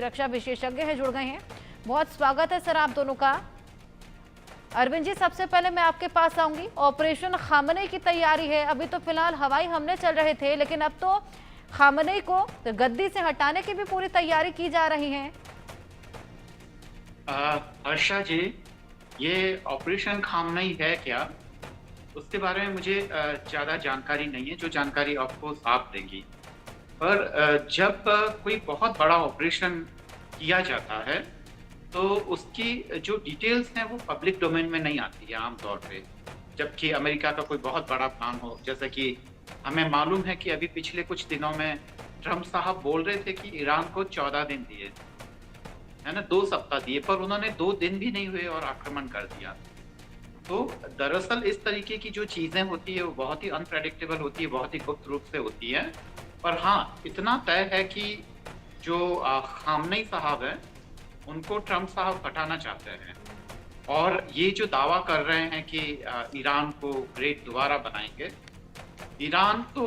रक्षा विशेषज्ञ हैं, जुड़ गए हैं। बहुत स्वागत है सर आप दोनों का। अरविंद जी, सबसे पहले मैं आपके पास आऊंगी। ऑपरेशन खामनेई की तैयारी है। अभी तो फिलहाल हवाई हमले चल रहे थे, लेकिन अब तो खामनेई को गद्दी से हटाने की भी पूरी तैयारी की जा रही है। हर्षा जी, ये ऑपरेशन खामनेई है क्या? उसके बारे में मुझे ज़्यादा जानकारी नहीं है। जो जानकारी आपको आप देंगी। पर जब कोई बहुत बड़ा ऑपरेशन किया जाता है तो उसकी जो डिटेल्स हैं वो पब्लिक डोमेन में नहीं आती है आमतौर पे। जबकि अमेरिका का कोई बहुत बड़ा प्लान हो, जैसे कि हमें मालूम है कि अभी पिछले कुछ दिनों में ट्रम्प साहब बोल रहे थे कि ईरान को 14 दिन दिए, है ना, 2 सप्ताह दिए, पर उन्होंने 2 दिन भी नहीं हुए और आक्रमण कर दिया। तो दरअसल इस तरीके की जो चीजें होती है वो बहुत ही अनप्रेडिक्टेबल होती है, बहुत ही गुप्त रूप से होती है। पर हाँ, इतना तय है कि जो खामनेई साहब है उनको ट्रम्प साहब हटाना चाहते हैं। और ये जो दावा कर रहे हैं कि ईरान को ग्रेट दोबारा बनाएंगे, ईरान तो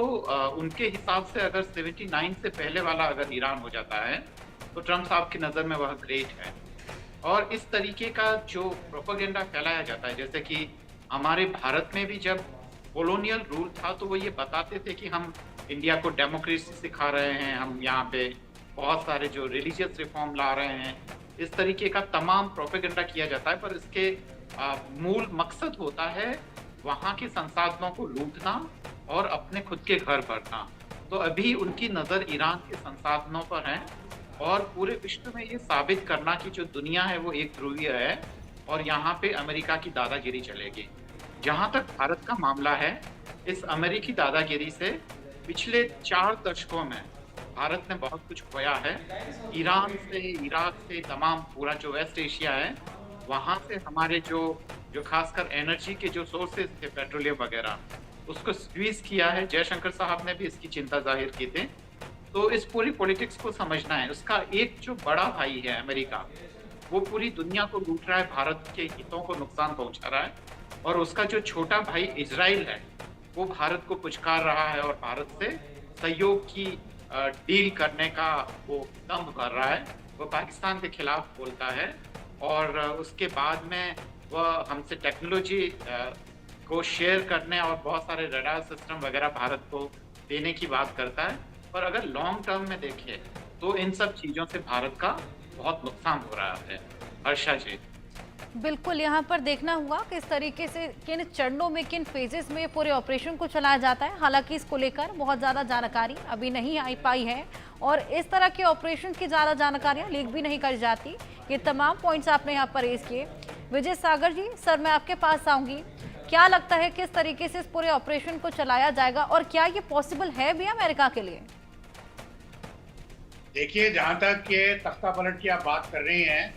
उनके हिसाब से अगर 79 से पहले वाला अगर ईरान हो जाता है तो ट्रम्प साहब की नज़र में वह ग्रेट है। और इस तरीके का जो प्रोपेगेंडा फैलाया जाता है, जैसे कि हमारे भारत में भी जब कॉलोनियल रूल था तो वो ये बताते थे कि हम इंडिया को डेमोक्रेसी सिखा रहे हैं, हम यहाँ पे बहुत सारे जो रिलीजियस रिफॉर्म ला रहे हैं, इस तरीके का तमाम प्रोपेगेंडा किया जाता है। पर इसके मूल मकसद होता है वहाँ के संसाधनों को लूटना और अपने खुद के घर भरना। तो अभी उनकी नज़र ईरान के संसाधनों पर है और पूरे विश्व में ये साबित करना कि जो दुनिया है वो एक ध्रुवीय है और यहाँ पे अमेरिका की दादागिरी चलेगी। जहाँ तक भारत का मामला है, इस अमेरिकी दादागिरी से पिछले 4 दशकों में भारत ने बहुत कुछ खोया है। ईरान से, इराक से, तमाम पूरा जो वेस्ट एशिया है, वहाँ से हमारे जो खासकर एनर्जी के जो सोर्सेज थे, पेट्रोलियम वगैरह, उसको स्क्वीज किया है। जयशंकर साहब ने भी इसकी चिंता जाहिर की थी। तो इस पूरी पॉलिटिक्स को समझना है। उसका एक जो बड़ा भाई है अमेरिका, वो पूरी दुनिया को लूट रहा है, भारत के हितों को नुकसान पहुंचा रहा है। और उसका जो छोटा भाई इजराइल है, वो भारत को पुचकार रहा है और भारत से सहयोग की डील करने का वो दम्भ कर रहा है। वो पाकिस्तान के खिलाफ बोलता है और उसके बाद में वह हमसे टेक्नोलॉजी को शेयर करने और बहुत सारे रडार सिस्टम वगैरह भारत को देने की बात करता है। पर अगर लॉन्ग टर्म में देखें तो इन सब चीज़ों से भारत का बहुत नुकसान हो रहा है। हर्षा जी, बिल्कुल, यहाँ पर देखना हुआ किस तरीके से, किन चरणों में, किन फेजेस में पूरे ऑपरेशन को चलाया जाता है। हालांकि इसको लेकर बहुत ज़्यादा जानकारी अभी नहीं आ पाई है और इस तरह के ऑपरेशन की ज़्यादा जानकारियाँ लीक भी नहीं कर जाती। ये तमाम पॉइंट्स आपने यहाँ पर रेज किए। विजय सागर जी, सर मैं आपके पास आऊँगी। क्या लगता है किस तरीके से इस पूरे ऑपरेशन को चलाया जाएगा और क्या ये पॉसिबल है भी अमेरिका के लिए? देखिए, जहां तक ये तख्ता पलट की आप बात कर रही हैं,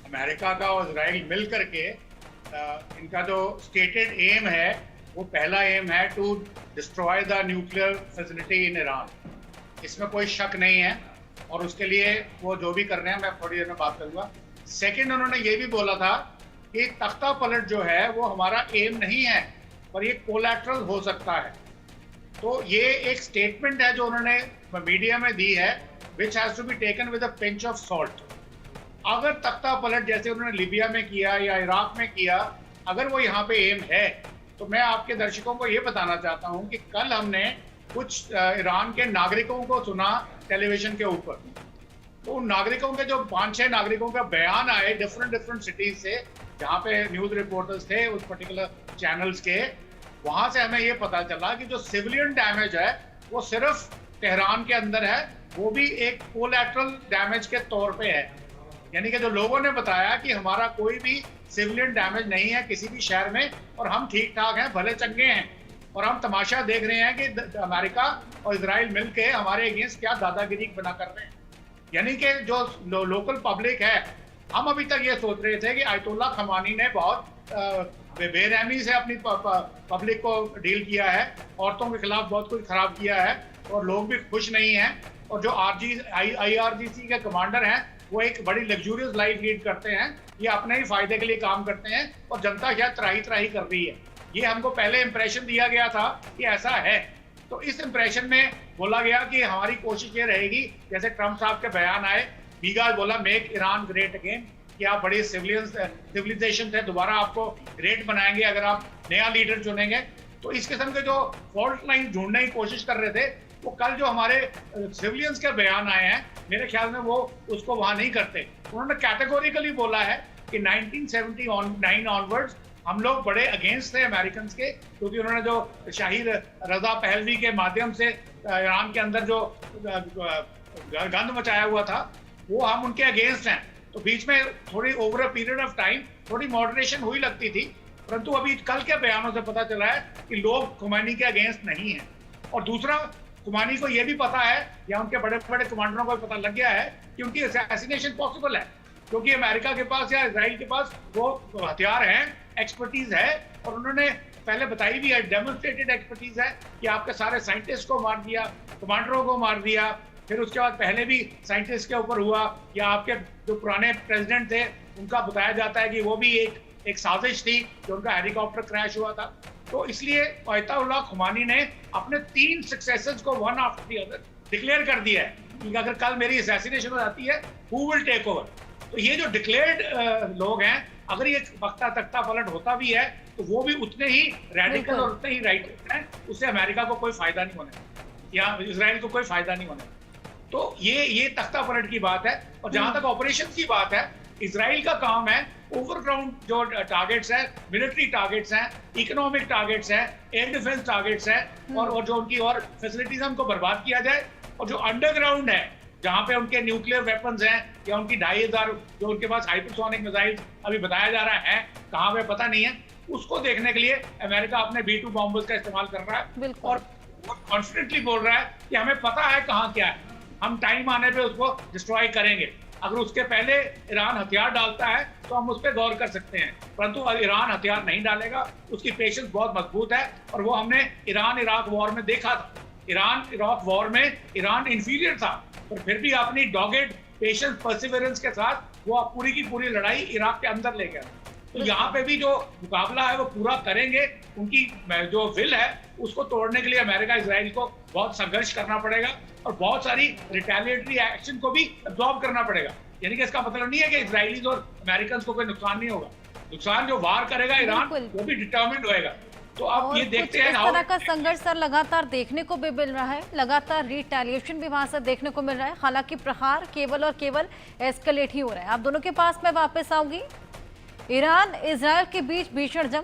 अमेरिका का और इजराइल मिल करके इनका जो स्टेटेड एम है, वो पहला एम है to destroy the nuclear facility in Iran. इसमें कोई शक नहीं है और उसके लिए वो जो भी कर रहे हैं मैं थोड़ी देर में बात करूंगा। सेकंड, उन्होंने ये भी बोला था कि तख्ता पलट जो है वो हमारा एम नहीं है, पर ये कोलैटरल हो सकता है। तो ये एक स्टेटमेंट है जो उन्होंने मीडिया में दी है, which has to be taken with a pinch of salt। अगर तख्ता पलट जैसे उन्होंने लीबिया में किया या इराक में किया, अगर वो यहाँ पे एम है, तो मैं आपके दर्शकों को ये बताना चाहता हूँ कि कल हमने कुछ ईरान के नागरिकों को सुना टेलीविजन के ऊपर। तो उन नागरिकों के जो 5-6 नागरिकों का बयान आए डिफरेंट सिटीज से, जहाँ पे न्यूज रिपोर्टर्स थे उस पर्टिकुलर चैनल्स के, वहां से हमें ये पता चला कि जो सिविलियन डैमेज है वो सिर्फ तेहरान के अंदर है, वो भी एक कोलैटरल डैमेज के तौर पे है। यानी कि जो लोगों ने बताया कि हमारा कोई भी सिविलियन डैमेज नहीं है किसी भी शहर में और हम ठीक ठाक हैं, भले चंगे हैं, और हम तमाशा देख रहे हैं कि अमेरिका और इजराइल मिलके हमारे अगेंस्ट क्या दादागिरी बना कर रहे हैं। यानी कि जो लोकल पब्लिक है, हम अभी तक ये सोच रहे थे कि आयतुल्ला खमानी ने बहुत बेरहमी से अपनी पब्लिक को डील किया है, औरतों के खिलाफ बहुत कुछ खराब किया है और लोग भी खुश नहीं हैं। और जो IRGC के कमांडर हैं वो एक बड़ी लग्जूरियस लाइफ लीड करते हैं, ये अपने ही फायदे के लिए काम करते हैं और जनता क्या त्राही त्राही कर रही है। ये हमको पहले इंप्रेशन दिया गया था कि ऐसा है। तो इस इंप्रेशन में बोला गया कि हमारी कोशिश ये रहेगी, जैसे ट्रम्प साहब के बयान आए बीगा बोला मेक ईरान ग्रेट अगेन, कि आप बड़े सिविलाइजेशन थे, दोबारा आपको ग्रेट बनाएंगे अगर आप नया लीडर चुनेंगे। तो इस किस्म के जो फॉल्ट लाइन ढूंढने की कोशिश कर रहे थे, वो कल जो हमारे सिविलियंस के बयान आए हैं, मेरे ख्याल में वो उसको वहां नहीं करते। उन्होंने कैटेगोरिकली बोला है कि 1979 ऑनवर्ड्स हम लोग बड़े अगेंस्ट थे अमेरिकन के, क्योंकि उन्होंने जो शाही रजा पहलवी के माध्यम से ईरान के अंदर जो गंद मचाया हुआ था, वो हम उनके अगेंस्ट हैं। तो बीच में थोड़ी over a period of time थोड़ी मॉडरेशन हुई लगती थी, परंतु अभी कल के बयानों से पता चला है कि लोग खुमैनी के अगेंस्ट नहीं हैं। और दूसरा, खुमैनी को यह भी पता है, या उनके बड़े बड़े कमांडरों को पता लग गया है कि उनकी असैसिनेशन पॉसिबल है, क्योंकि अमेरिका के पास या इजराइल के पास वो हथियार हैं, एक्सपर्टीज है, और उन्होंने पहले बताई भी है, डेमोन्स्ट्रेटेड एक्सपर्टीज है कि आपके सारे साइंटिस्ट को मार दिया, कमांडरों को मार दिया। फिर उसके बाद पहले भी साइंटिस्ट के ऊपर हुआ, या आपके जो पुराने प्रेसिडेंट थे उनका बताया जाता है कि वो भी एक साजिश थी जो उनका हेलीकॉप्टर क्रैश हुआ था। तो इसलिए अयतुल्लाह खुमैनी ने अपने 3 सक्सेसर्स को one after the other declare कर दिया है कि अगर कल मेरी असैसिनेशन हो जाती है, हु विल टेक ओवर। तो ये जो डिक्लेयर्ड लोग हैं, अगर ये वक्ता तख्ता पलट होता भी है तो वो भी उतने ही रेडिकल और उतने ही राइट हैं, उससे अमेरिका को कोई फायदा नहीं होने या इजराइल को कोई फायदा नहीं होने। तो ये तख्ता पलट की बात है। और जहां तक ऑपरेशन की बात है, इजराइल का काम है ओवरग्राउंड जो टारगेट्स हैं, मिलिट्री टारगेट्स हैं, इकोनॉमिक टारगेट्स हैं, एयर डिफेंस टारगेट्स हैं, और जो उनकी और फैसिलिटीज हैं उनको बर्बाद किया जाए। और जो अंडरग्राउंड है, जहां पे उनके न्यूक्लियर वेपन्स हैं या उनकी 2500 जो उनके पास हाइपरसोनिक मिसाइल्स अभी बताया जा रहा है कहां पे पता नहीं है, उसको देखने के लिए अमेरिका अपने B-2 बॉम्बर्स का इस्तेमाल कर रहा है, और कॉन्फिडेंटली बोल रहा है कि हमें पता है कहां क्या है, हम टाइम आने पे उसको डिस्ट्रॉय करेंगे। अगर उसके पहले ईरान हथियार डालता है तो हम उस पर गौर कर सकते हैं, परंतु ईरान हथियार नहीं डालेगा। उसकी पेशेंस बहुत मजबूत है, और वो हमने ईरान इराक वॉर में देखा था। ईरान इराक वॉर में ईरान इंफीरियर था, पर फिर भी अपनी डॉगेड पेशेंस परसिवरेंस के साथ वो पूरी की पूरी लड़ाई इराक के अंदर ले गया। तो यहाँ पे भी जो मुकाबला है वो पूरा करेंगे। उनकी जो विल है उसको तोड़ने के लिए अमेरिका इजराइल को बहुत संघर्ष करना पड़ेगा, और बहुत सारी रिटेलिएटरी एक्शन को भी अब्जॉर्ब करना पड़ेगा। यानी कि इसका मतलब नहीं है कि इजराइलीज और अमेरिकन को कोई नुकसान नहीं होगा। नुकसान जो वार करेगा ईरान, वो भी डिटर्मिन्ड होएगा। तो अब ये देखते हैं इस तरह का संघर्ष सर लगातार देखने को भी मिल रहा है, लगातार रिटेलिएशन भी वहां से देखने को मिल रहा है। हालांकि प्रहार केवल और केवल एस्केलेट ही हो रहा है। आप दोनों के पास मैं वापस आऊंगी। ईरान इजराइल के बीच भीषण जंग